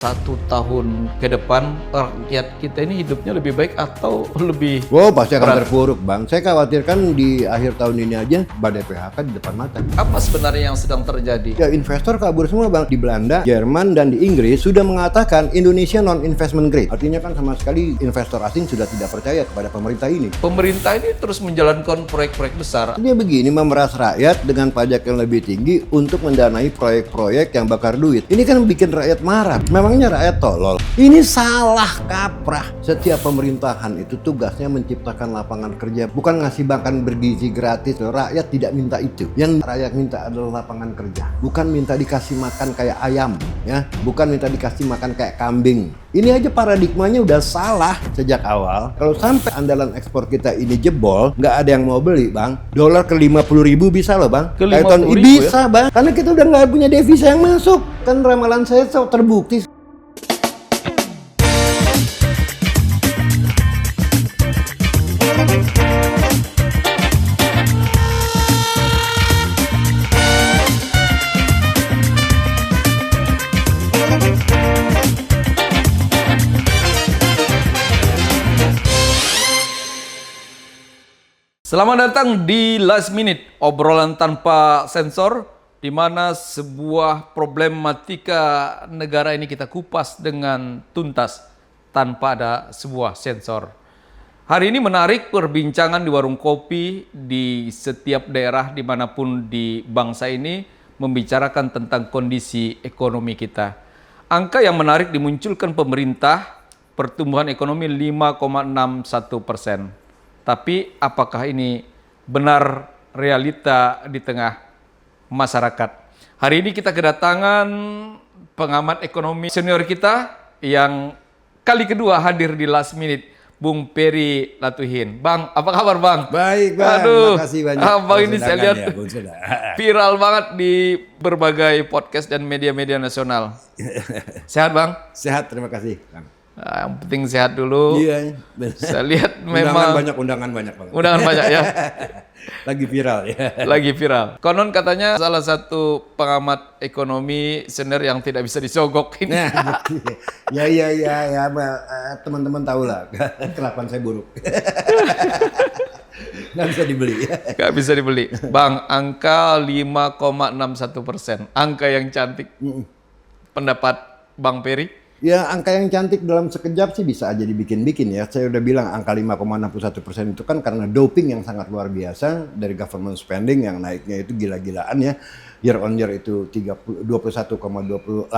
1 tahun ke depan rakyat kita ini hidupnya lebih baik atau lebih Pasti akan berat? terpuruk, Bang. Saya khawatirkan di akhir tahun ini aja badai PHK di depan mata. Apa sebenarnya yang sedang terjadi? Ya, investor kabur semua, Bang. Di Belanda, Jerman, dan di Inggris sudah mengatakan Indonesia non-investment grade. Artinya kan sama sekali investor asing sudah tidak percaya kepada pemerintah ini. Pemerintah ini terus menjalankan proyek-proyek besar. Dia begini, memeras rakyat dengan pajak yang lebih tinggi untuk mendanai proyek-proyek yang bakar duit. Ini kan bikin rakyat marah. Memangnya rakyat tolol? Ini salah kaprah. Setiap pemerintahan itu tugasnya menciptakan lapangan kerja, bukan ngasih makan bergizi gratis. Rakyat tidak minta itu. Yang rakyat minta adalah lapangan kerja. Bukan minta dikasih makan kayak ayam, ya. Bukan minta dikasih makan kayak kambing. Ini aja paradigmanya udah salah sejak awal. Kalau sampai andalan ekspor kita ini jebol, nggak ada yang mau beli, Bang. Dolar ke 50.000 bisa loh, Bang. Ke Kayak tahun 50.000 bisa, Bang. Karena kita udah nggak punya devisa yang masuk. Kan ramalan saya terbukti. Selamat datang di Last Minute, obrolan tanpa sensor, di mana sebuah problematika negara ini kita kupas dengan tuntas tanpa ada sebuah sensor. Hari ini menarik perbincangan di warung kopi di setiap daerah dimanapun di bangsa ini membicarakan tentang kondisi ekonomi kita. Angka yang menarik dimunculkan pemerintah, pertumbuhan ekonomi 5,61%. Tapi apakah ini benar realita di tengah masyarakat? Hari ini kita kedatangan pengamat ekonomi senior kita yang kali kedua hadir di Last Minute, Bung Peri Latuhin. Bang, apa kabar Bang? Baik, Bang. Aduh, makasih banyak. Bang ini saya lihat Ya, viral banget di berbagai podcast dan media-media nasional. Sehat Bang? Sehat, terima kasih, Bang. Nah, yang penting sehat dulu. Iya, Saya lihat memang undangan banyak, Bang. undangan banyak ya. Lagi viral ya. Lagi viral. Konon katanya salah satu pengamat ekonomi senior yang tidak bisa disogok ini. Nah, ya, teman-teman tahu lah kelakuan saya buruk. Nggak bisa dibeli. Gak bisa dibeli. Bang, angka 5,61%. Angka yang cantik. Pendapat Bang Peri? Ya, angka yang cantik dalam sekejap sih bisa aja dibikin-bikin ya. Saya udah bilang angka 5,61% itu kan karena doping yang sangat luar biasa dari government spending yang naiknya itu gila-gilaan ya. Year on year itu 21,81%,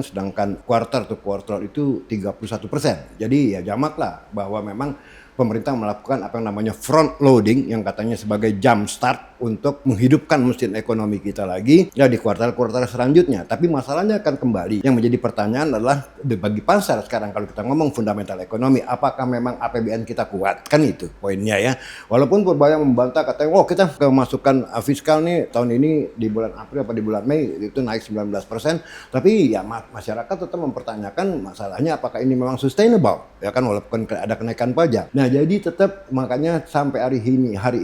sedangkan quarter to quarter itu 31%. Jadi ya jamak lah bahwa memang pemerintah melakukan apa yang namanya front loading yang katanya sebagai jump start untuk menghidupkan mesin ekonomi kita lagi ya di kuartal-kuartal selanjutnya. Tapi masalahnya akan kembali. Yang menjadi pertanyaan adalah bagi pasar sekarang kalau kita ngomong fundamental ekonomi, apakah memang APBN kita kuat? Kan itu poinnya ya. Walaupun Purbaya membantah katanya, kita kemasukan fiskal nih tahun ini di bulan April apa di bulan Mei itu naik 19%. Tapi ya masyarakat tetap mempertanyakan masalahnya apakah ini memang sustainable. Ya kan walaupun ada kenaikan pajak. Nah, jadi tetap makanya sampai hari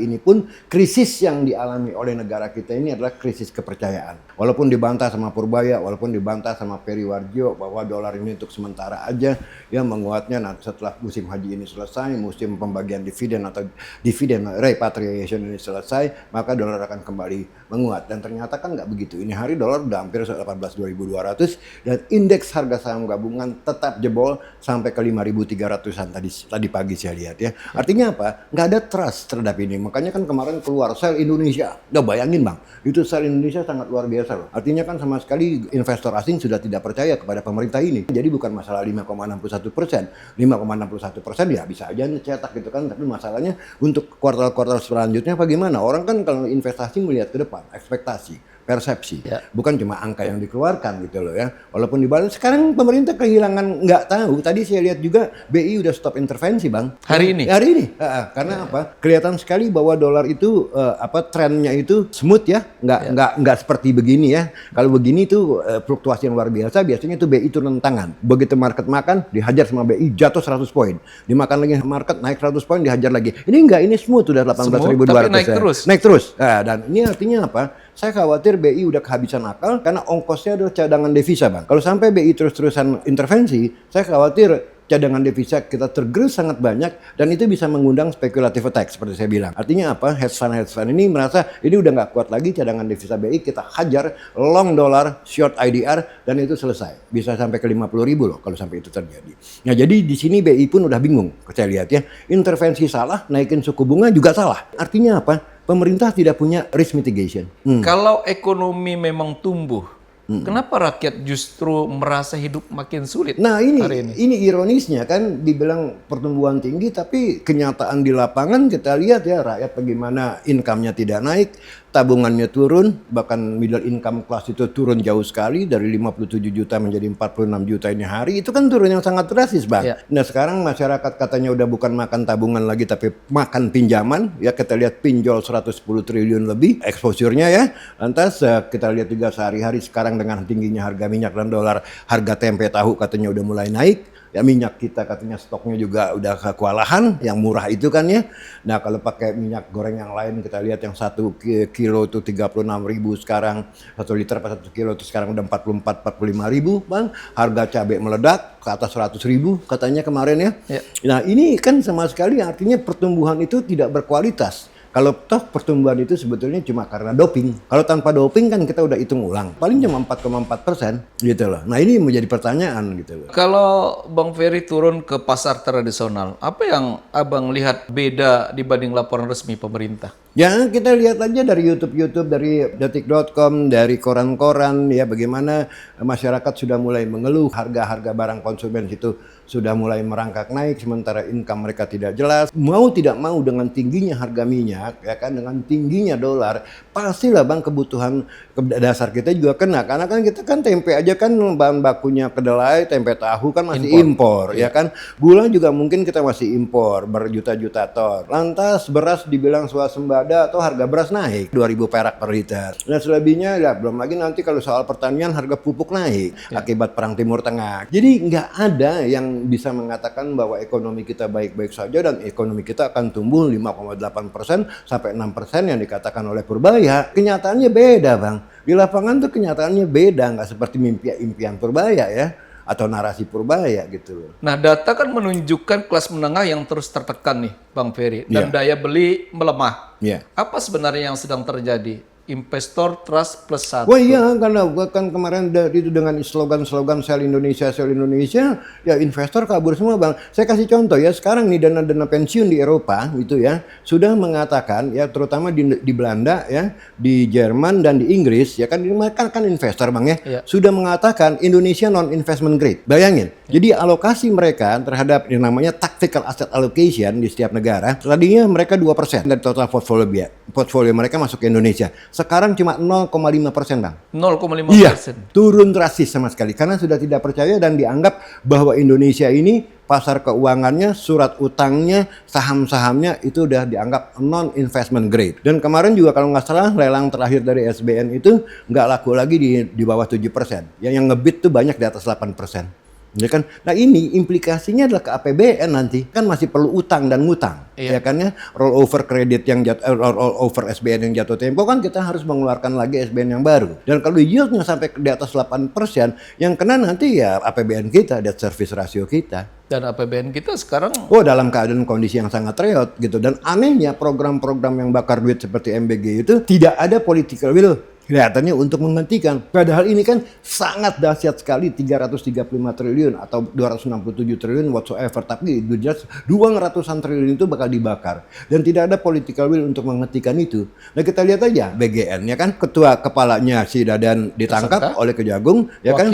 ini pun krisis yang dialami oleh negara kita ini adalah krisis kepercayaan. Walaupun dibantah sama Purbaya, walaupun dibantah sama Peri Warjio bahwa dolar ini untuk sementara aja ya menguatnya setelah musim haji ini selesai, musim pembagian dividen atau dividen repatriation ini selesai, maka dolar akan kembali menguat. Dan ternyata kan nggak begitu. Ini hari dolar udah hampir 18.200 dan indeks harga saham gabungan tetap jebol sampai ke 5.300-an tadi pagi saya lihat ya. Artinya apa? Nggak ada trust terhadap ini. Makanya kan kemarin keluar sell Indonesia. Udah bayangin Bang, itu sell Indonesia sangat luar biasa loh. Artinya kan sama sekali investor asing sudah tidak percaya kepada pemerintah ini. Jadi bukan masalah 5,61%. 5,61% ya bisa aja cetak gitu kan. Tapi masalahnya untuk kuartal-kuartal selanjutnya bagaimana? Orang kan kalau investasi melihat ke depan, ekspektasi, persepsi, Ya. bukan cuma angka yang dikeluarkan gitu loh ya. Walaupun dibalik sekarang pemerintah kehilangan nggak tahu. Tadi saya lihat juga BI udah stop intervensi Bang. Hari ini? Hari ini. Karena apa? Kelihatan sekali bahwa dolar itu trennya itu smooth ya, nggak seperti begini ya. Kalau begini tuh fluktuasi yang luar biasa. Biasanya itu BI turun tangan. Begitu market makan, dihajar sama BI jatuh 100 poin. Dimakan lagi market naik 100 poin, dihajar lagi. Ini enggak, ini smooth udah 18.200. Tapi naik terus. Naik terus. Dan ini artinya apa? Saya khawatir BI udah kehabisan akal karena ongkosnya adalah cadangan devisa, Bang. Kalau sampai BI terus-terusan intervensi, saya khawatir cadangan devisa kita tergerus sangat banyak dan itu bisa mengundang speculative attack seperti saya bilang. Artinya apa? Hedge fund ini merasa ini udah nggak kuat lagi cadangan devisa BI, kita hajar long dollar, short IDR dan itu selesai. Bisa sampai ke 50.000 loh kalau sampai itu terjadi. Nah jadi di sini BI pun udah bingung. Saya lihat ya, intervensi salah, naikin suku bunga juga salah. Artinya apa? Pemerintah tidak punya risk mitigation. Kalau ekonomi memang tumbuh, kenapa rakyat justru merasa hidup makin sulit? Nah hari ini ironisnya kan dibilang pertumbuhan tinggi tapi kenyataan di lapangan kita lihat ya rakyat bagaimana income-nya tidak naik, tabungannya turun, bahkan middle income class itu turun jauh sekali dari 57 juta menjadi 46 juta ini hari, itu kan turun yang sangat drastis, Bang. Ya. Nah sekarang masyarakat katanya udah bukan makan tabungan lagi tapi makan pinjaman, ya kita lihat pinjol 110 triliun lebih exposure-nya ya. Lantas kita lihat juga sehari-hari sekarang dengan tingginya harga minyak dan dolar, harga tempe tahu katanya udah mulai naik. Ya minyak kita katanya stoknya juga udah kewalahan, yang murah itu kan ya. Nah kalau pakai minyak goreng yang lain kita lihat yang 1 kilo itu 36.000 sekarang, 1 liter per 1 kilo itu sekarang udah 44-45.000, Bang. Harga cabai meledak ke atas 100.000 katanya kemarin ya. Nah ini kan sama sekali artinya pertumbuhan itu tidak berkualitas. Kalau toh pertumbuhan itu sebetulnya cuma karena doping. Kalau tanpa doping kan kita udah hitung ulang. Paling cuma 4,4% gitu loh. Nah ini menjadi pertanyaan gitu loh. Kalau Bang Ferry turun ke pasar tradisional, apa yang Abang lihat beda dibanding laporan resmi pemerintah? Ya kita lihat aja dari YouTube, dari detik.com, dari koran-koran ya bagaimana masyarakat sudah mulai mengeluh harga-harga barang konsumen itu sudah mulai merangkak naik sementara income mereka tidak jelas. Mau tidak mau dengan tingginya harga minyak ya kan dengan tingginya dolar pastilah Bang kebutuhan dasar kita juga kena karena kan kita kan tempe aja kan bahan bakunya kedelai, tempe tahu kan masih impor ya kan. Gula juga mungkin kita masih impor berjuta-juta ton. Lantas beras dibilang swasembada atau harga beras naik 2.000 perak per liter. Nah selebihnya ya belum lagi nanti kalau soal pertanian harga pupuk naik akibat perang Timur Tengah. Jadi nggak ada yang bisa mengatakan bahwa ekonomi kita baik-baik saja dan ekonomi kita akan tumbuh 5,8% sampai 6% yang dikatakan oleh Purbaya. Kenyataannya beda, Bang. Di lapangan tuh kenyataannya beda, nggak seperti impian Purbaya ya. Atau narasi Purbaya gitu loh. Nah data kan menunjukkan kelas menengah yang terus tertekan nih Bang Ferry. Dan daya beli melemah. Apa sebenarnya yang sedang terjadi? Investor trust plus 1. Wah iya karena kan kemarin itu dengan slogan-slogan sell Indonesia, ya investor kabur semua Bang. Saya kasih contoh ya sekarang nih dana-dana pensiun di Eropa gitu ya sudah mengatakan ya terutama di Belanda ya, di Jerman dan di Inggris ya kan mereka kan investor Bang ya. Sudah mengatakan Indonesia non investment grade. Bayangin. Jadi alokasi mereka terhadap yang namanya tactical asset allocation di setiap negara tadinya mereka 2% dari total portfolio mereka masuk ke Indonesia. Sekarang cuma 0,5% Bang. 0,5%. Iya, turun drastis sama sekali karena sudah tidak percaya dan dianggap bahwa Indonesia ini pasar keuangannya, surat utangnya, saham-sahamnya itu udah dianggap non-investment grade. Dan kemarin juga kalau nggak salah lelang terakhir dari SBN itu nggak laku lagi di bawah 7%. Yang ngebid tuh banyak di atas 8%. Ya kan? Nah ini implikasinya adalah ke APBN nanti kan masih perlu utang dan ngutang, ya kan ya roll over kredit yang roll over SBN yang jatuh tempo kan kita harus mengeluarkan lagi SBN yang baru dan kalau yieldnya sampai di atas 8% yang kena nanti ya APBN kita, debt service ratio kita. Dan APBN kita sekarang dalam keadaan kondisi yang sangat reot gitu dan anehnya program-program yang bakar duit seperti MBG itu tidak ada political will. Kelihatannya untuk menghentikan. Padahal ini kan sangat dahsyat sekali 335 triliun atau 267 triliun whatsoever. Tapi jelas 200-an triliun itu bakal dibakar. Dan tidak ada political will untuk menghentikan itu. Nah kita lihat aja BGN ya kan ketua kepalanya si Dadan ditangkap oleh Kejagung ya kan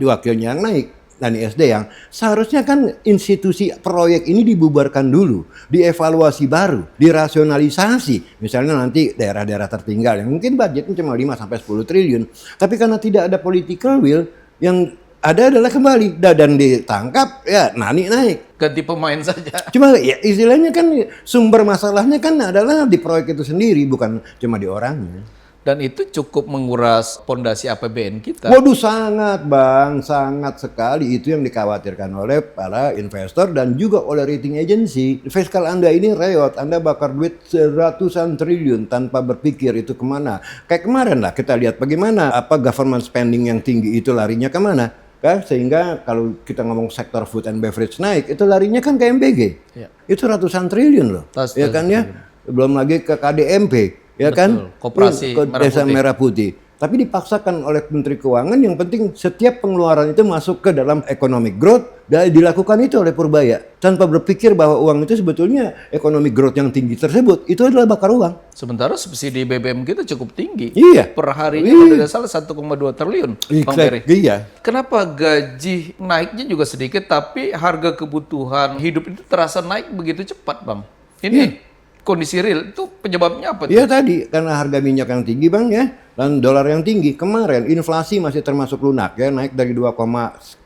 wakilnya yang naik. Dan ISD yang seharusnya kan institusi proyek ini dibubarkan dulu, dievaluasi baru, dirasionalisasi. Misalnya nanti daerah-daerah tertinggal yang mungkin budgetnya cuma 5-10 triliun. Tapi karena tidak ada political will, yang ada adalah kembali Dadan ditangkap, ya Nani naik. Ganti pemain saja. Cuma ya istilahnya kan sumber masalahnya kan adalah di proyek itu sendiri, bukan cuma di orangnya. Dan itu cukup menguras pondasi APBN kita. Waduh, sangat Bang, sangat sekali. Itu yang dikhawatirkan oleh para investor dan juga oleh rating agency. Fiskal Anda ini reot, Anda bakar duit ratusan triliun tanpa berpikir itu kemana. Kayak kemarin lah kita lihat bagaimana government spending yang tinggi itu larinya kemana. Kan? Sehingga kalau kita ngomong sektor food and beverage naik, itu larinya kan ke MBG. Ya. Itu ratusan triliun loh. Ya kan ya? Belum lagi ke KDMP. Ya kan? Koperasi ke Desa Merah Putih. Tapi dipaksakan oleh Menteri Keuangan, yang penting setiap pengeluaran itu masuk ke dalam economic growth, dan dilakukan itu oleh Purbaya. Tanpa berpikir bahwa uang itu sebetulnya economic growth yang tinggi tersebut, itu adalah bakar uang. Sementara subsidi BBM kita cukup tinggi. Iya. Per harinya kalau tidak salah 1,2 triliun. Bang Ferry. Iya. Kenapa gaji naiknya juga sedikit, tapi harga kebutuhan hidup itu terasa naik begitu cepat, Bang? Ini kondisi real itu penyebabnya apa? Iya tadi, karena harga minyak yang tinggi Bang ya, dan dolar yang tinggi. Kemarin inflasi masih termasuk lunak ya, naik dari 2,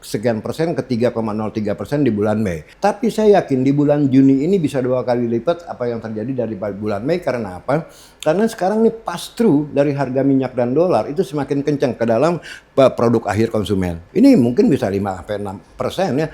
sekian persen ke 3,03% di bulan Mei. Tapi saya yakin di bulan Juni ini bisa 2 kali lipat apa yang terjadi dari bulan Mei. Karena apa? Karena sekarang nih pass through dari harga minyak dan dolar itu semakin kencang ke dalam produk akhir konsumen. Ini mungkin bisa 5-6% ya,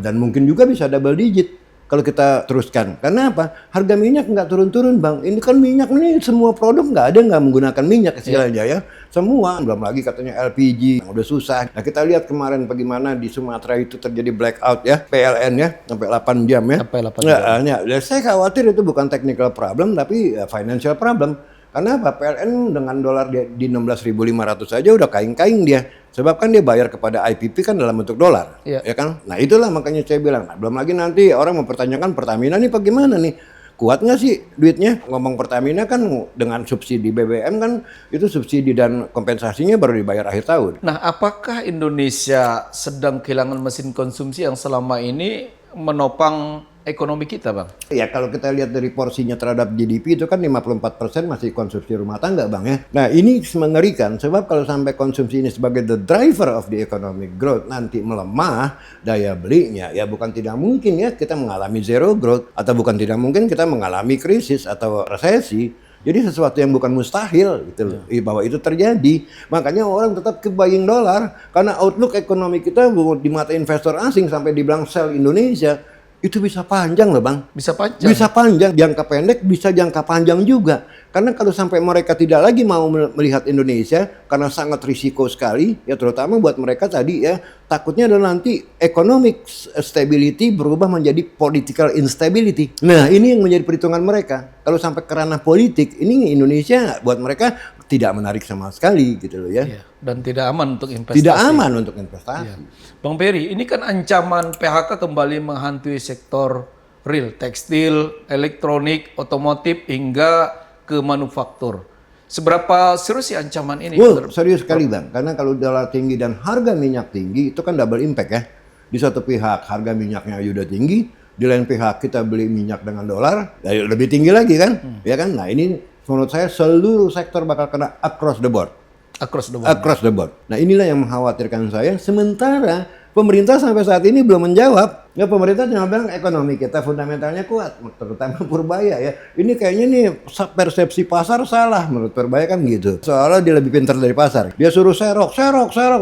dan mungkin juga bisa double digit. Kalau kita teruskan, karena apa? Harga minyak nggak turun-turun Bang. Ini kan minyak nih, semua produk nggak menggunakan minyak istilahnya ya. Semua, belum lagi katanya LPG udah susah. Nah kita lihat kemarin bagaimana di Sumatera itu terjadi blackout ya, PLN ya, sampai 8 jam ya. Sampai 8 jam. Ya, saya khawatir itu bukan technical problem tapi financial problem. Karena apa? PLN dengan dolar di 16.500 saja udah kaing-kaing dia. Sebab kan dia bayar kepada IPP kan dalam bentuk dolar, ya kan? Nah itulah makanya saya bilang, belum lagi nanti orang mempertanyakan Pertamina nih bagaimana nih? Kuat nggak sih duitnya? Ngomong Pertamina kan dengan subsidi BBM kan, itu subsidi dan kompensasinya baru dibayar akhir tahun. Nah, apakah Indonesia sedang kehilangan mesin konsumsi yang selama ini menopang ekonomi kita, Bang? Ya kalau kita lihat dari porsinya terhadap GDP itu kan 54% masih konsumsi rumah tangga Bang ya. Nah ini mengerikan sebab kalau sampai konsumsi ini sebagai the driver of the economic growth nanti melemah daya belinya, ya bukan tidak mungkin ya kita mengalami zero growth, atau bukan tidak mungkin kita mengalami krisis atau resesi. Jadi sesuatu yang bukan mustahil gitu loh, bahwa itu terjadi. Makanya orang tetap ke buying dolar karena outlook ekonomi kita di mata investor asing sampai dibilang sell Indonesia. Itu bisa panjang loh Bang. Bisa panjang. Bisa panjang, jangka pendek bisa jangka panjang juga. Karena kalau sampai mereka tidak lagi mau melihat Indonesia karena sangat risiko sekali, ya terutama buat mereka tadi ya, takutnya adalah nanti economic stability berubah menjadi political instability. Nah, ini yang menjadi perhitungan mereka. Kalau sampai ke ranah politik, ini Indonesia buat mereka tidak menarik sama sekali gitu loh ya. Iya, dan tidak aman untuk investasi. Tidak aman untuk investasi. Iya. Bang Ferry, ini kan ancaman PHK kembali menghantui sektor real, tekstil, elektronik, otomotif hingga ke manufaktur. Seberapa serius sih ancaman ini? Serius sekali Bang, karena kalau dolar tinggi dan harga minyak tinggi itu kan double impact ya. Di satu pihak harga minyaknya udah tinggi, di lain pihak kita beli minyak dengan dolar, ya lebih tinggi lagi kan, ya kan? Nah ini menurut saya seluruh sektor bakal kena across the board. Across the board. Across the board. Nah inilah yang mengkhawatirkan saya. Sementara pemerintah sampai saat ini belum menjawab. Ya pemerintah cuma bilang ekonomi kita fundamentalnya kuat, terutama Purbaya ya. Ini kayaknya nih persepsi pasar salah menurut Purbaya kan gitu. Soalnya dia lebih pintar dari pasar. Dia suruh serok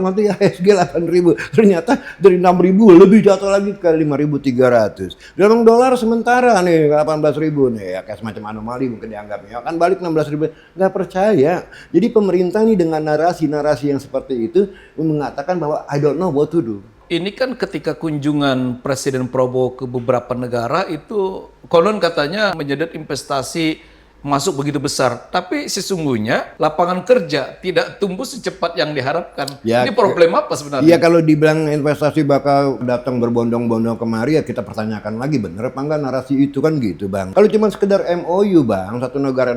nanti IHSG 8.000. Ternyata dari 6.000 lebih jatuh lagi ke 5.300. Dalam dolar sementara nih 18.000 nih ya, kayak semacam anomali mungkin dianggapnya. Kan balik 16.000. Nggak percaya. Jadi pemerintah nih dengan narasi-narasi yang seperti itu mengatakan bahwa I don't know what to do. Ini kan ketika kunjungan Presiden Prabowo ke beberapa negara itu konon katanya menyedot investasi masuk begitu besar, tapi sesungguhnya lapangan kerja tidak tumbuh secepat yang diharapkan. Ya, ini problem apa sebenarnya? Iya kalau dibilang investasi bakal datang berbondong-bondong kemari ya kita pertanyakan lagi bener apa enggak narasi itu kan gitu Bang. Kalau cuma sekedar MOU Bang, satu negara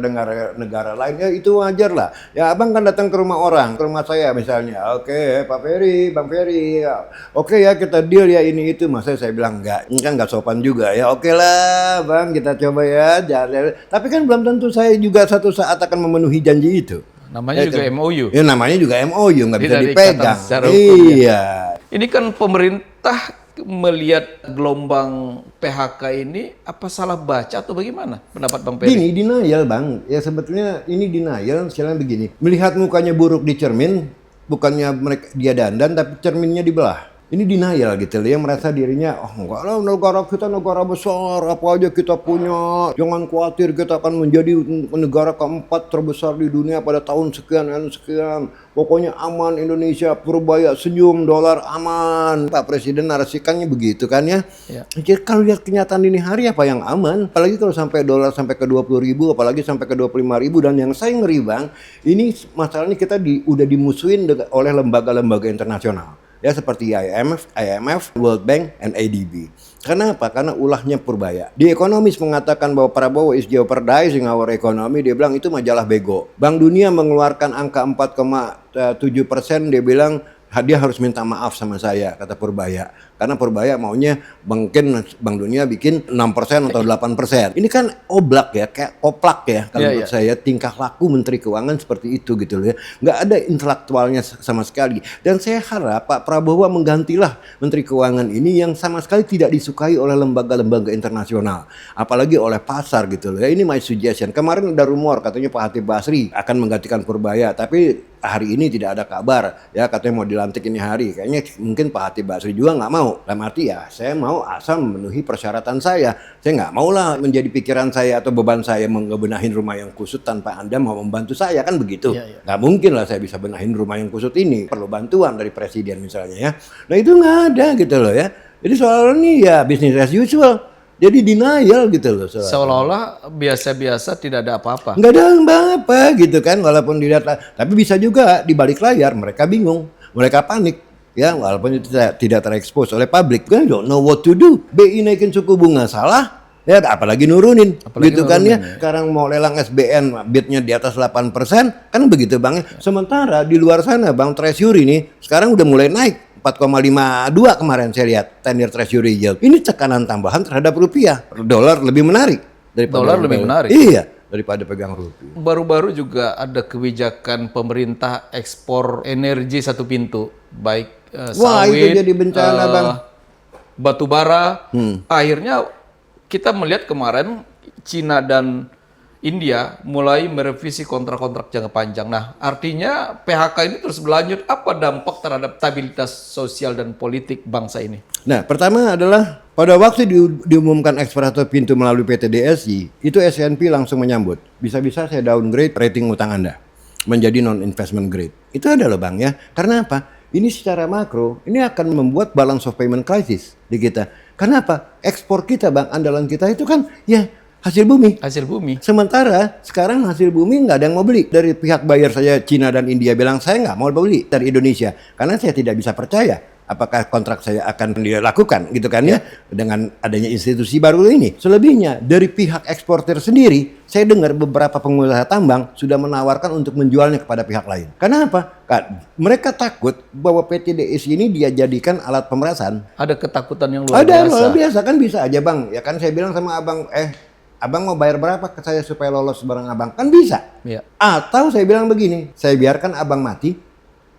lain ya itu wajar lah. Ya Abang kan datang ke rumah orang, ke rumah saya misalnya. Oke Pak Ferry, Bang Ferry, ya. Oke ya kita deal ya ini itu. Masa saya bilang enggak, ini kan enggak sopan juga ya. Oke lah Bang kita coba ya. Tapi kan belum tentu saya juga satu saat akan memenuhi janji itu. Namanya juga MOU. Ya namanya juga MOU, nggak bisa Tidak dipegang. secara hukum, Iya. Ini kan pemerintah melihat gelombang PHK ini, apa salah baca atau bagaimana pendapat Bang Peri? Gini, denial Bang. Ya sebetulnya ini denial, sekarang begini. Melihat mukanya buruk di cermin, bukannya mereka dia dandan, tapi cerminnya dibelah. Ini denial gitu loh, yang merasa dirinya, oh enggak lah, negara kita negara besar, apa aja kita punya. Jangan khawatir, kita akan menjadi negara keempat terbesar di dunia pada tahun sekian dan sekian. Pokoknya aman Indonesia, Purbaya senyum, dolar aman. Pak Presiden narasikannya begitu kan ya. Jadi kalau lihat kenyataan ini hari apa yang aman? Apalagi kalau sampai dolar sampai ke 20.000, apalagi sampai ke 25.000. Dan yang saya ngeri Bang, ini masalahnya kita udah dimusuhin oleh lembaga-lembaga internasional. Ya seperti IMF, World Bank, and ADB. Karena apa? Karena ulahnya Purbaya. The Economist mengatakan bahwa Prabowo is jeopardizing our economy. Dia bilang itu majalah bego. Bank Dunia mengeluarkan angka 4,7%. Dia bilang dia harus minta maaf sama saya, kata Purbaya. Karena Purbaya maunya mungkin Bank Dunia bikin 6% atau 8%. Ini kan oblak ya, kayak koplak ya. Kalau menurut saya tingkah laku Menteri Keuangan seperti itu gitu loh ya. Nggak ada intelektualnya sama sekali. Dan saya harap Pak Prabowo menggantilah Menteri Keuangan ini yang sama sekali tidak disukai oleh lembaga-lembaga internasional. Apalagi oleh pasar gitu loh ya. Ini my suggestion. Kemarin ada rumor katanya Pak Hatip Basri akan menggantikan Purbaya. Tapi hari ini tidak ada kabar ya, katanya mau dilantik ini hari. Kayaknya mungkin Pak Hatip Basri juga nggak mau. Dalam arti ya saya mau asal memenuhi persyaratan saya nggak mau lah menjadi pikiran saya atau beban saya ngebenahin rumah yang kusut tanpa Anda mau membantu saya, kan begitu. Nggak mungkin lah saya bisa benahin rumah yang kusut ini, perlu bantuan dari presiden misalnya ya. Nah itu nggak ada gitu loh ya. Jadi soal ini ya business as usual. Jadi denial gitu loh. Seolah-olah biasa-biasa tidak ada apa-apa. Nggak ada apa-apa gitu kan, walaupun dilihat. Tapi bisa juga di balik layar mereka bingung, mereka panik. Ya, walaupun itu tidak terekspos oleh publik. Kan don't know what to do. BI naikin suku bunga salah. Ya, apalagi nurunin. Gitu kan ya. Sekarang mau lelang SBN, bidnya di atas 8%. Kan begitu Bang. Sementara di luar sana Bang, Treasury nih sekarang udah mulai naik. 4,52 kemarin saya lihat 10-year Treasury yield. Ini tekanan tambahan terhadap rupiah. Dolar lebih menarik daripada Dolar lebih menarik. Iya, daripada pegang rupiah. Baru-baru juga ada kebijakan pemerintah ekspor energi satu pintu, baik Wah, sawit, itu jadi bencana Bang. batu bara. Akhirnya kita melihat kemarin Cina dan India mulai merevisi kontrak-kontrak jangka panjang. Nah, artinya PHK ini terus berlanjut. Apa dampak terhadap stabilitas sosial dan politik bangsa ini? Nah, pertama adalah pada waktu diumumkan ekspor satu pintu melalui PT DSI, itu S&P langsung menyambut. Bisa-bisa saya downgrade rating utang Anda menjadi non-investment grade. Itu ada loh Bang ya. Karena apa? Ini secara makro, ini akan membuat balance of payment crisis di kita. Karena apa? Ekspor kita Bang, andalan kita itu kan ya hasil bumi. Hasil bumi. Sementara sekarang hasil bumi nggak ada yang mau beli. Dari pihak buyer saya Cina dan India bilang saya nggak mau beli dari Indonesia. Karena saya tidak bisa percaya apakah kontrak saya akan dilakukan gitu kan ya dengan adanya institusi baru ini. Selebihnya dari pihak eksportir sendiri, saya dengar beberapa pengusaha tambang sudah menawarkan untuk menjualnya kepada pihak lain. Karena apa? Mereka takut bahwa PT DSI ini dia jadikan alat pemerasan. Ada ketakutan yang luar biasa. Ada luar biasa kan, bisa aja Bang. Ya kan saya bilang sama Abang, Abang mau bayar berapa ke saya supaya lolos barang Abang? Kan bisa. Ya. Atau saya bilang begini, saya biarkan Abang mati,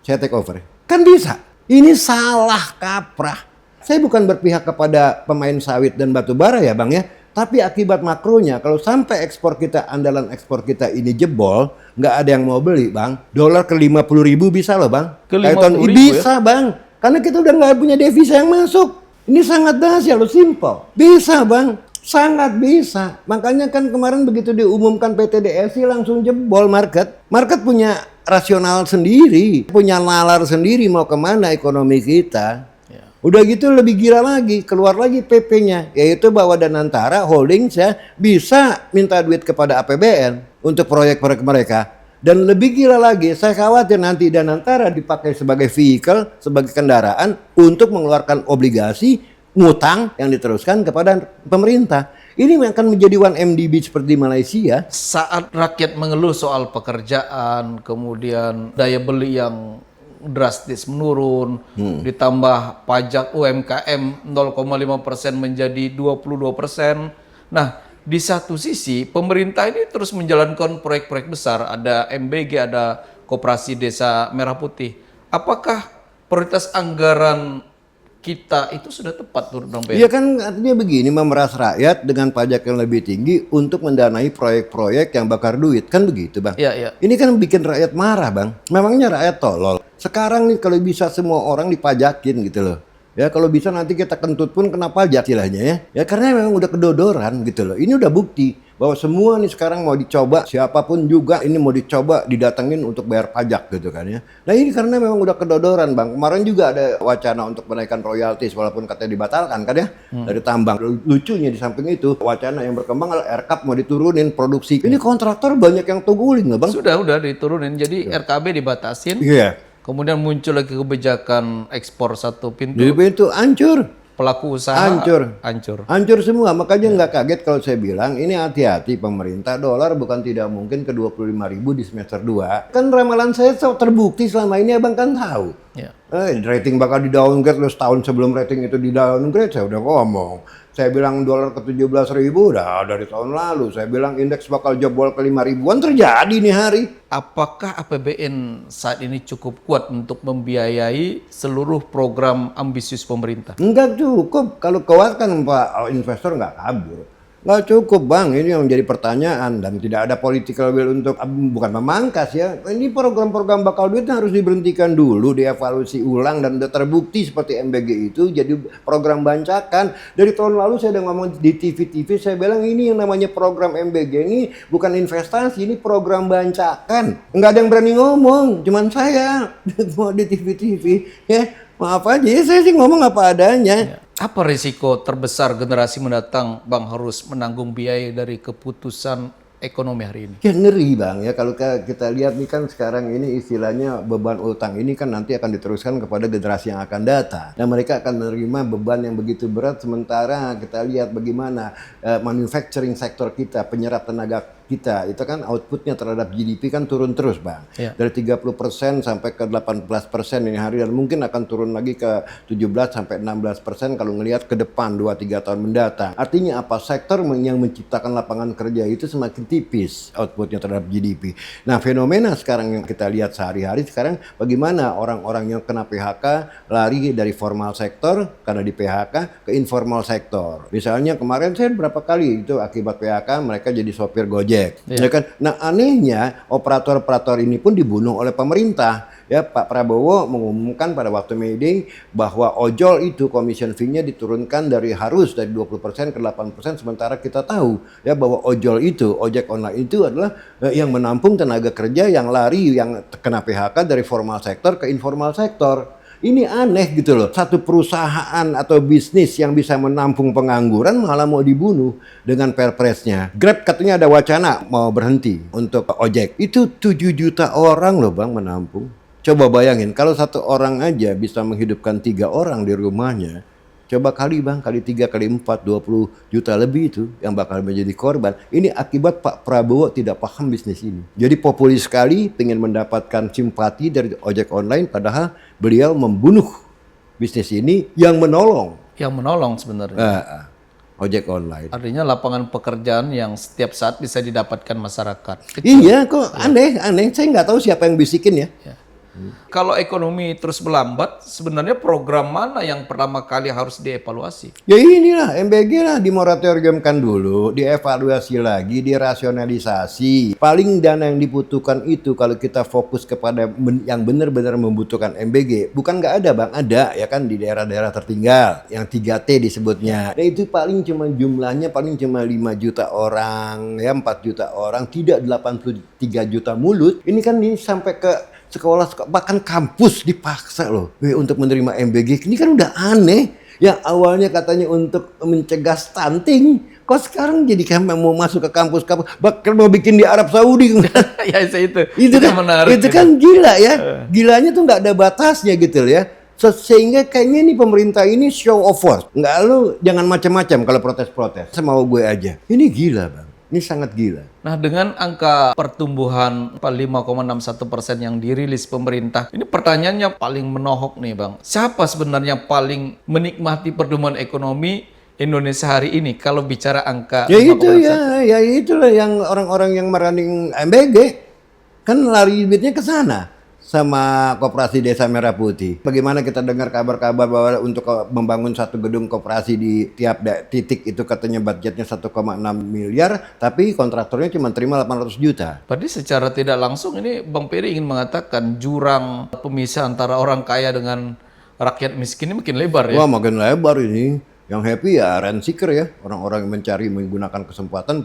saya take over. Kan bisa. Ini salah kaprah. Saya bukan berpihak kepada pemain sawit dan batu bara ya Bang ya. Tapi akibat makronya, kalau sampai ekspor kita, andalan ekspor kita ini jebol, nggak ada yang mau beli Bang. Dolar ke 50.000 bisa loh Bang. Ke 50.000 bisa ya? Bang. Karena kita udah nggak punya devisa yang masuk. Ini sangat dahsyat loh, simple. Bisa Bang. Sangat bisa. Makanya kan kemarin begitu diumumkan PT DSI langsung jebol market. Market punya rasional sendiri, punya nalar sendiri mau kemana ekonomi kita. Udah gitu lebih gila lagi, keluar lagi PP-nya, yaitu bahwa Danantara Holdings ya bisa minta duit kepada APBN untuk proyek-proyek mereka. Dan lebih gila lagi, saya khawatir nanti Danantara dipakai sebagai vehicle, sebagai kendaraan untuk mengeluarkan obligasi ngutang yang diteruskan kepada pemerintah. Ini akan menjadi 1MDB seperti Malaysia. Saat rakyat mengeluh soal pekerjaan, kemudian daya beli yang drastis menurun, ditambah pajak UMKM 0,5% menjadi 22%. Nah, di satu sisi pemerintah ini terus menjalankan proyek-proyek besar, ada MBG, ada Koperasi Desa Merah Putih. Apakah prioritas anggaran kita itu sudah tepat menurut Bang Iya Ferry. kan artinya begini, memeras rakyat dengan pajak yang lebih tinggi untuk mendanai proyek-proyek yang bakar duit. Kan begitu Bang. Iya, iya. Ini kan bikin rakyat marah Bang. Memangnya rakyat tolol. Sekarang nih kalau bisa semua orang dipajakin gitu loh. Ya kalau bisa nanti kita kentut pun kena pajak istilahnya ya. Ya karena memang udah kedodoran gitu loh. Ini udah bukti bahwa semua nih sekarang mau dicoba, siapapun juga ini mau dicoba didatengin untuk bayar pajak gitu kan ya. Nah ini karena memang udah kedodoran Bang. Kemarin juga ada wacana untuk menaikkan royaltis walaupun katanya dibatalkan kan ya dari tambang. Lucunya di samping itu wacana yang berkembang adalah RKAP mau diturunin produksi. Ini kontraktor banyak yang tungguling loh Bang. Udah diturunin. Jadi RKB dibatasin. Iya. Kemudian muncul lagi kebijakan ekspor satu pintu. Jadi itu hancur. Pelaku usaha Hancur. hancur. Hancur semua, makanya nggak kaget kalau saya bilang ini hati-hati pemerintah, dolar bukan tidak mungkin ke 25.000 di semester 2. Kan ramalan saya terbukti selama ini abang kan tahu. Ya. Rating bakal di downgrade, terus tahun sebelum rating itu di downgrade saya udah ngomong. Saya bilang dolar ke 17.000 udah dari tahun lalu. Saya bilang indeks bakal jebol ke 5.000-an, terjadi nih hari. Apakah APBN saat ini cukup kuat untuk membiayai seluruh program ambisius pemerintah? Enggak cukup, kalau kuat kan Pak investor nggak kabur. Nggak cukup Bang, ini yang menjadi pertanyaan dan tidak ada political will untuk, bukan memangkas ya. Ini program-program bakal duit harus diberhentikan dulu, dievaluasi ulang dan udah terbukti seperti MBG itu jadi program bancakan. Dari tahun lalu saya udah ngomong di TV-TV, saya bilang ini yang namanya program MBG ini bukan investasi, ini program bancakan. Nggak ada yang berani ngomong, cuman saya mau di TV-TV ya. Maaf aja ya, saya sih ngomong apa adanya. Apa risiko terbesar generasi mendatang Bang harus menanggung biaya dari keputusan ekonomi hari ini? Ya ngeri Bang ya, kalau kita lihat nih kan sekarang ini istilahnya beban utang ini kan nanti akan diteruskan kepada generasi yang akan datang. Dan mereka akan menerima beban yang begitu berat, sementara kita lihat bagaimana manufacturing sektor kita, penyerap tenaga kita, itu kan outputnya terhadap GDP kan turun terus Bang. Ya. Dari 30% sampai ke 18% ini hari, dan mungkin akan turun lagi ke 17 sampai 16% kalau ngelihat ke depan 2-3 tahun mendatang. Artinya apa? Sektor yang menciptakan lapangan kerja itu semakin tipis outputnya terhadap GDP. Nah fenomena sekarang yang kita lihat sehari-hari sekarang, bagaimana orang-orang yang kena PHK lari dari formal sektor karena di PHK ke informal sektor. Misalnya kemarin saya berapa kali itu akibat PHK mereka jadi sopir Gojek. Ya kan? Nah anehnya operator-operator ini pun dibunuh oleh pemerintah. Ya Pak Prabowo mengumumkan pada waktu May Day bahwa ojol itu commission fee-nya diturunkan dari 20% ke 8%, sementara kita tahu ya bahwa ojol itu, ojek online itu adalah yang menampung tenaga kerja yang lari, yang kena PHK dari formal sektor ke informal sektor. Ini aneh gitu loh. Satu perusahaan atau bisnis yang bisa menampung pengangguran malah mau dibunuh dengan perpresnya. Grab katanya ada wacana mau berhenti untuk ojek. Itu 7 juta orang loh Bang menampung. Coba bayangin kalau satu orang aja bisa menghidupkan 3 orang di rumahnya. Coba kali Bang, kali 3, kali 4, 20 juta lebih itu yang bakal menjadi korban. Ini akibat Pak Prabowo tidak paham bisnis ini. Jadi populis sekali, ingin mendapatkan simpati dari ojek online, padahal beliau membunuh bisnis ini yang menolong. Yang menolong sebenarnya. Ojek online. Artinya lapangan pekerjaan yang setiap saat bisa didapatkan masyarakat. Iya kok aneh. Saya nggak tahu siapa yang bisikin ya. Ya. Kalau ekonomi terus melambat, sebenarnya program mana yang pertama kali harus dievaluasi? Ya inilah MBG lah, dimoratoriumkan dulu, dievaluasi lagi, dirasionalisasi. Paling dana yang dibutuhkan itu kalau kita fokus kepada yang benar-benar membutuhkan MBG, bukan nggak ada Bang, ada ya kan di daerah-daerah tertinggal, yang 3T disebutnya. Nah itu paling cuma jumlahnya paling cuma 5 juta orang, ya 4 juta orang, tidak 83 juta mulut. Ini kan ini sampai ke sekolah, bahkan kampus dipaksa loh untuk menerima MBG. Ini kan udah aneh. Yang awalnya katanya untuk mencegah stunting, kok sekarang jadi kayak mau masuk ke kampus-kampus, bahkan mau bikin di Arab Saudi. Ya itu kan menarik. Itu kan gila ya. Gilanya tuh nggak ada batasnya gitu loh ya. Sehingga kayaknya nih pemerintah ini show of force. Nggak, lu jangan macam-macam kalau protes-protes. Semau gue aja. Ini gila Bang. Ini sangat gila. Nah dengan angka pertumbuhan 5,61% yang dirilis pemerintah, ini pertanyaannya paling menohok nih Bang. Siapa sebenarnya paling menikmati pertumbuhan ekonomi Indonesia hari ini kalau bicara angka Ya itu 5,61? ya itulah yang orang-orang yang merunning MBG kan lari duitnya ke sana. sama Koperasi Desa Merah Putih. Bagaimana kita dengar kabar-kabar bahwa untuk membangun satu gedung koperasi di tiap titik itu katanya budgetnya 1,6 miliar, tapi kontraktornya cuma terima 800 juta. Berarti secara tidak langsung ini Bang Peri ingin mengatakan jurang pemisah antara orang kaya dengan rakyat miskin ini makin lebar ya? Wah, makin lebar ini. Yang happy ya rent seeker ya, orang-orang yang mencari menggunakan kesempatan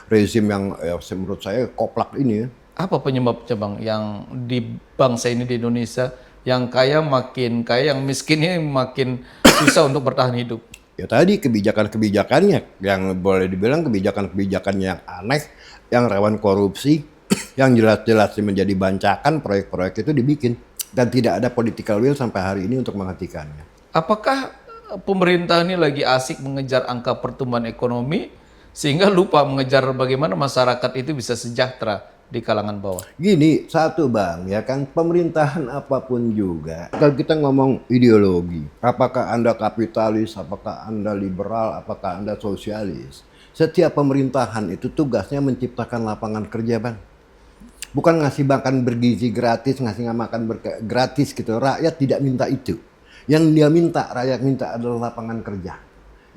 rezim yang menurut saya koplak ini ya. Apa penyebabnya Bang yang di bangsa ini di Indonesia yang kaya makin kaya, yang miskin ini makin susah untuk bertahan hidup? Ya tadi kebijakan-kebijakannya yang boleh dibilang kebijakan-kebijakan yang aneh, yang rawan korupsi, yang jelas-jelas menjadi bancakan proyek-proyek itu dibikin dan tidak ada political will sampai hari ini untuk menghentikannya. Apakah pemerintah ini lagi asik mengejar angka pertumbuhan ekonomi sehingga lupa mengejar bagaimana masyarakat itu bisa sejahtera di kalangan bawah? Gini, satu Bang, ya kan pemerintahan apapun juga. Kalau kita ngomong ideologi, apakah Anda kapitalis, apakah Anda liberal, apakah Anda sosialis. Setiap pemerintahan itu tugasnya menciptakan lapangan kerja Bang. Bukan ngasih makan bergizi gratis, ngasih makan gratis gitu. Rakyat tidak minta itu. Yang dia minta, rakyat minta adalah lapangan kerja.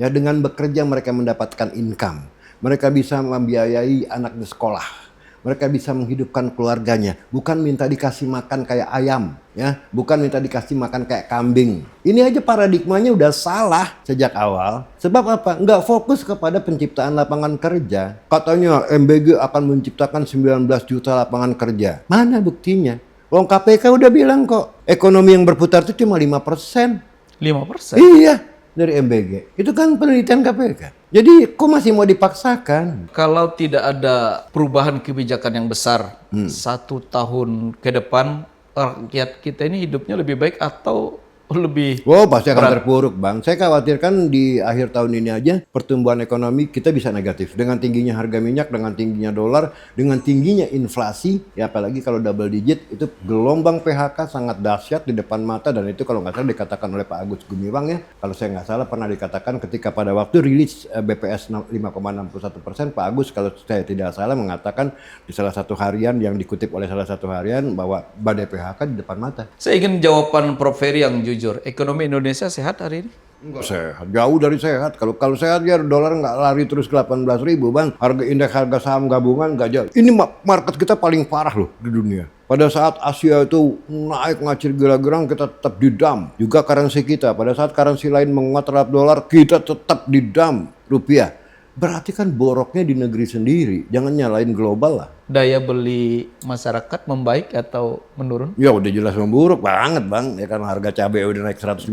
Ya dengan bekerja mereka mendapatkan income. Mereka bisa membiayai anak di sekolah. Mereka bisa menghidupkan keluarganya, bukan minta dikasih makan kayak ayam, ya, bukan minta dikasih makan kayak kambing. Ini aja paradigmanya udah salah sejak awal. Sebab apa? Nggak fokus kepada penciptaan lapangan kerja. Katanya MBG akan menciptakan 19 juta lapangan kerja. Mana buktinya? Wong KPK udah bilang kok, ekonomi yang berputar itu cuma 5%. 5%? Iya, dari MBG. Itu kan penelitian KPK. Jadi kok masih mau dipaksakan? Kalau tidak ada perubahan kebijakan yang besar 1 tahun ke depan, rakyat kita ini hidupnya lebih baik atau lebih Wow, pasti akan terpuruk Bang. Saya khawatirkan di akhir tahun ini aja pertumbuhan ekonomi kita bisa negatif. Dengan tingginya harga minyak, dengan tingginya dolar, dengan tingginya inflasi, ya apalagi kalau double digit, itu gelombang PHK sangat dahsyat di depan mata. Dan itu kalau nggak salah dikatakan oleh Pak Agus Gumiwang ya. Kalau saya nggak salah pernah dikatakan ketika pada waktu rilis BPS 5,61%, Pak Agus kalau saya tidak salah mengatakan di salah satu harian yang dikutip oleh salah satu harian bahwa badai PHK di depan mata. Saya ingin jawaban Prof. Ferry yang jujur. Ekonomi Indonesia sehat hari ini? Enggak sehat, jauh dari sehat. Kalau sehat ya dolar nggak lari terus ke 18.000 Bang. Harga indeks harga saham gabungan nggak jauh. Ini market kita paling parah loh di dunia. Pada saat Asia itu naik ngacir gila-gilang, kita tetap didam. Juga currency kita. Pada saat currency lain menguat terhadap dolar, kita tetap didam rupiah. Berarti kan boroknya di negeri sendiri. Jangan nyalain global lah. Daya beli masyarakat membaik atau menurun? Ya udah jelas memburuk banget Bang. Ya kan harga cabai udah naik 115.000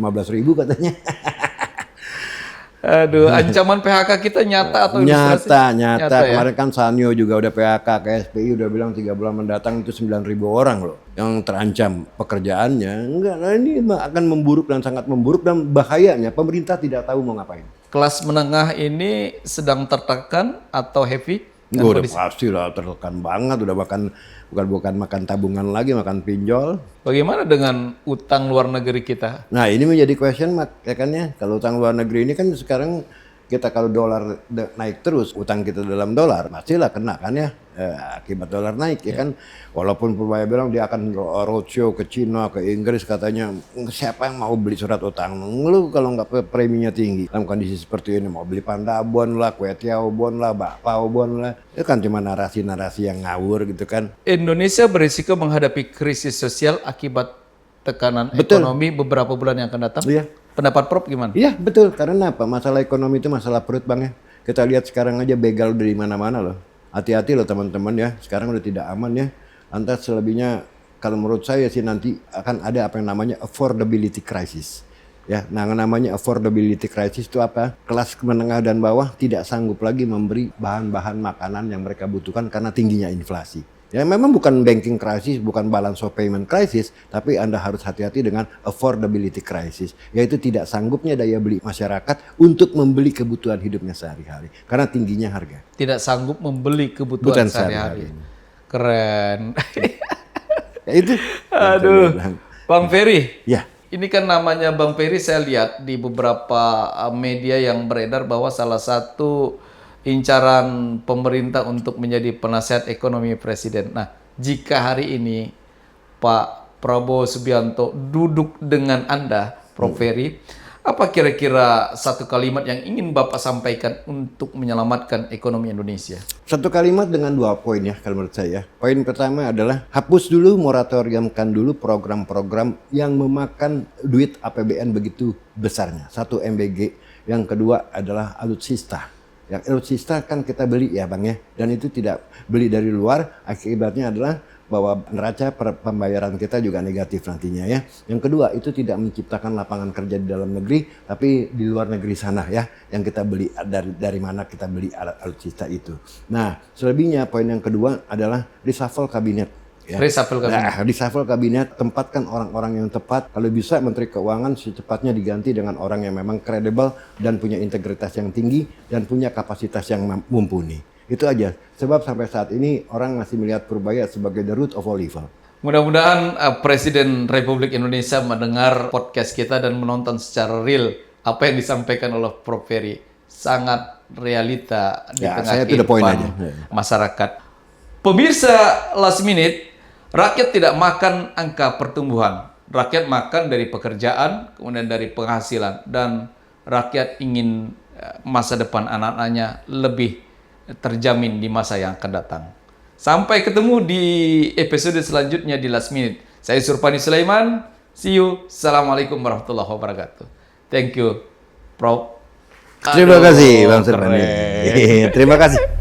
katanya. Aduh, ancaman PHK kita nyata atau ilustrasi? Nyata. Ya? Kemarin kan Sanyo juga udah PHK, KSPI udah bilang 3 bulan mendatang itu 9.000 orang loh yang terancam pekerjaannya. Enggak, nah ini akan memburuk dan sangat memburuk, dan bahayanya pemerintah tidak tahu mau ngapain. Kelas menengah ini sedang tertekan atau happy? Udah pasti lah tertekan banget, udah bukan makan tabungan lagi, makan pinjol. Bagaimana dengan utang luar negeri kita? Nah ini menjadi question mark ya kan ya. Kalau utang luar negeri ini kan sekarang kita kalau dolar naik terus, utang kita dalam dolar pastilah kena kan ya, akibat dolar naik ya kan. Walaupun Purbaya bilang dia akan roadshow ke Cina, ke Inggris, katanya siapa yang mau beli surat utang lu kalau nggak preminya tinggi. Dalam kondisi seperti ini mau beli Pandabon lah, Kue Tiao Bon lah, Bakpao Bon lah, itu kan cuma narasi-narasi yang ngawur gitu kan. Indonesia berisiko menghadapi krisis sosial akibat tekanan ekonomi beberapa bulan yang akan datang. Iya. Pendapat Prof gimana? Iya betul, karena apa? Masalah ekonomi itu masalah perut Bang ya. Kita lihat sekarang aja begal dari mana-mana loh. Hati-hati loh teman-teman ya, sekarang udah tidak aman ya. Lantas selebihnya kalau menurut saya sih nanti akan ada apa yang namanya affordability crisis. Ya, nah namanya affordability crisis itu apa? Kelas menengah dan bawah tidak sanggup lagi memberi bahan-bahan makanan yang mereka butuhkan karena tingginya inflasi. Ya memang bukan banking crisis, bukan balance of payment crisis, tapi Anda harus hati-hati dengan affordability crisis, yaitu tidak sanggupnya daya beli masyarakat untuk membeli kebutuhan hidupnya sehari-hari karena tingginya harga. Tidak sanggup membeli kebutuhan sehari-hari. Keren. Ya itu. Aduh. Bang Ferry. Ya. Ini kan namanya Bang Ferry, saya lihat di beberapa media yang beredar bahwa salah satu incaran pemerintah untuk menjadi penasihat ekonomi presiden. Nah, jika hari ini Pak Prabowo Subianto duduk dengan Anda, Prof. Ferry, apa kira-kira satu kalimat yang ingin Bapak sampaikan untuk menyelamatkan ekonomi Indonesia? Satu kalimat dengan 2 poin ya kalau menurut saya. Poin pertama adalah hapus dulu, moratoriumkan dulu program-program yang memakan duit APBN begitu besarnya. 1 MBG. Yang kedua adalah alutsista. Yang alutsista kan kita beli ya Bang ya. Dan itu tidak beli dari luar, akibatnya adalah bahwa neraca pembayaran kita juga negatif nantinya ya. Yang kedua, itu tidak menciptakan lapangan kerja di dalam negeri, tapi di luar negeri sana ya, yang kita beli dari mana kita beli alutsista itu. Nah, selebihnya poin yang kedua adalah reshuffle kabinet. Ya. Reshuffle kabinet. Nah, reshuffle kabinet, tempatkan orang-orang yang tepat. Kalau bisa Menteri Keuangan secepatnya diganti dengan orang yang memang kredibel dan punya integritas yang tinggi dan punya kapasitas yang mumpuni. Itu aja. Sebab sampai saat ini orang masih melihat Purbaya sebagai the root of all evil. Mudah-mudahan Presiden Republik Indonesia mendengar podcast kita dan menonton secara real apa yang disampaikan oleh Prof. Ferry. Sangat realita di tengah saya to the point kehidupan aja. masyarakat. Pemirsa Last Minute, rakyat tidak makan angka pertumbuhan. Rakyat makan dari pekerjaan, kemudian dari penghasilan. Dan rakyat ingin masa depan anak-anaknya lebih terjamin di masa yang akan datang. Sampai ketemu di episode selanjutnya di Last Minute. Saya Surpani Sulaiman. See you. Assalamualaikum warahmatullahi wabarakatuh. Thank you, Prof. Terima kasih Bang keren. Surpani. Terima kasih.